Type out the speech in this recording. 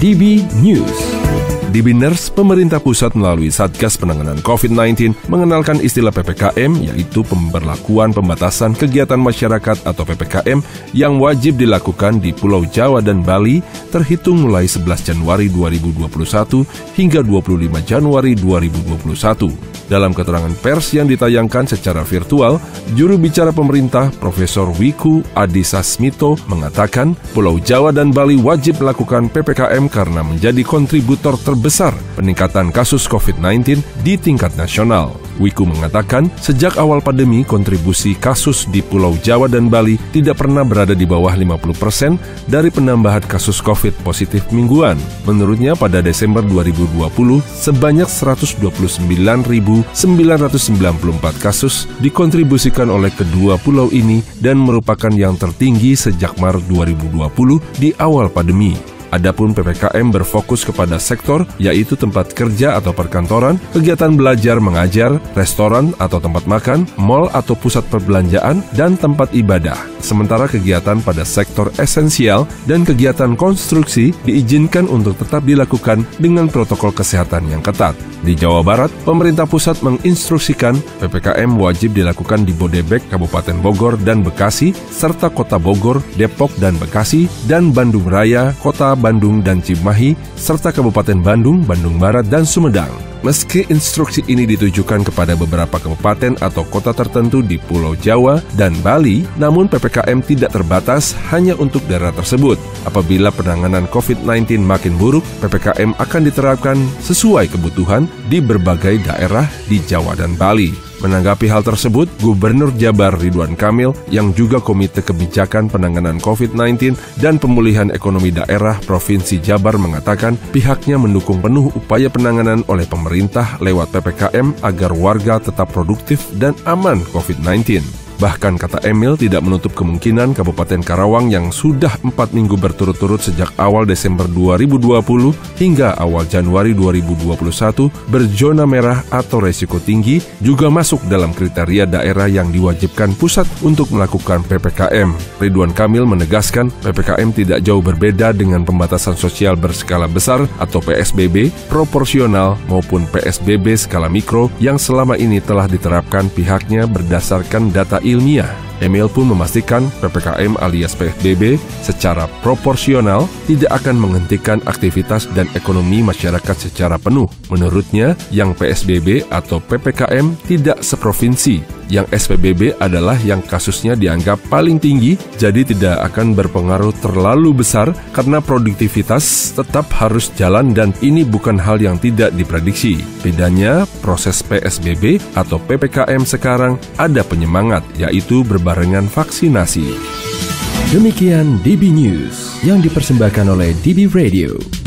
DB News. DBNers, pemerintah pusat melalui Satgas Penanganan COVID-19 mengenalkan istilah PPKM, yaitu pemberlakuan pembatasan kegiatan masyarakat atau PPKM yang wajib dilakukan di Pulau Jawa dan Bali terhitung mulai 11 Januari 2021 hingga 25 Januari 2021. Dalam keterangan pers yang ditayangkan secara virtual, juru bicara pemerintah Profesor Wiku Adhisa Smito mengatakan Pulau Jawa dan Bali wajib melakukan PPKM karena menjadi kontributor terbesar peningkatan kasus COVID-19 di tingkat nasional. Wiku mengatakan, sejak awal pandemi, kontribusi kasus di Pulau Jawa dan Bali tidak pernah berada di bawah 50% dari penambahan kasus COVID positif mingguan. Menurutnya, pada Desember 2020, sebanyak 129.994 kasus dikontribusikan oleh kedua pulau ini dan merupakan yang tertinggi sejak Maret 2020 di awal pandemi. Adapun PPKM berfokus kepada sektor, yaitu tempat kerja atau perkantoran, kegiatan belajar mengajar, restoran atau tempat makan, mal atau pusat perbelanjaan, dan tempat ibadah. Sementara kegiatan pada sektor esensial dan kegiatan konstruksi diizinkan untuk tetap dilakukan dengan protokol kesehatan yang ketat. Di Jawa Barat, pemerintah pusat menginstruksikan PPKM wajib dilakukan di Bodebek, Kabupaten Bogor, dan Bekasi, serta Kota Bogor, Depok, dan Bekasi, dan Bandung Raya, Kota Bandung, dan Cimahi, serta Kabupaten Bandung, Bandung Barat, dan Sumedang. Meski instruksi ini ditujukan kepada beberapa kabupaten atau kota tertentu di Pulau Jawa dan Bali, namun PPKM tidak terbatas hanya untuk daerah tersebut. Apabila penanganan COVID-19 makin buruk, PPKM akan diterapkan sesuai kebutuhan di berbagai daerah di Jawa dan Bali. Menanggapi hal tersebut, Gubernur Jabar Ridwan Kamil yang juga Komite Kebijakan Penanganan COVID-19 dan Pemulihan Ekonomi Daerah Provinsi Jabar mengatakan pihaknya mendukung penuh upaya penanganan oleh pemerintah lewat PPKM agar warga tetap produktif dan aman COVID-19. Bahkan kata Emil tidak menutup kemungkinan Kabupaten Karawang yang sudah 4 minggu berturut-turut sejak awal Desember 2020 hingga awal Januari 2021 berzona merah atau resiko tinggi juga masuk dalam kriteria daerah yang diwajibkan pusat untuk melakukan PPKM. Ridwan Kamil menegaskan PPKM tidak jauh berbeda dengan pembatasan sosial berskala besar atau PSBB, proporsional maupun PSBB skala mikro yang selama ini telah diterapkan pihaknya berdasarkan data ilmiah. Emil pun memastikan PPKM alias PSBB secara proporsional tidak akan menghentikan aktivitas dan ekonomi masyarakat secara penuh. Menurutnya, yang PSBB atau PPKM tidak seprovinsi. Yang SPBB adalah yang kasusnya dianggap paling tinggi, jadi tidak akan berpengaruh terlalu besar karena produktivitas tetap harus jalan dan ini bukan hal yang tidak diprediksi. Bedanya, proses PSBB atau PPKM sekarang ada penyemangat, yaitu berbarengan vaksinasi. Demikian DB News yang dipersembahkan oleh DB Radio.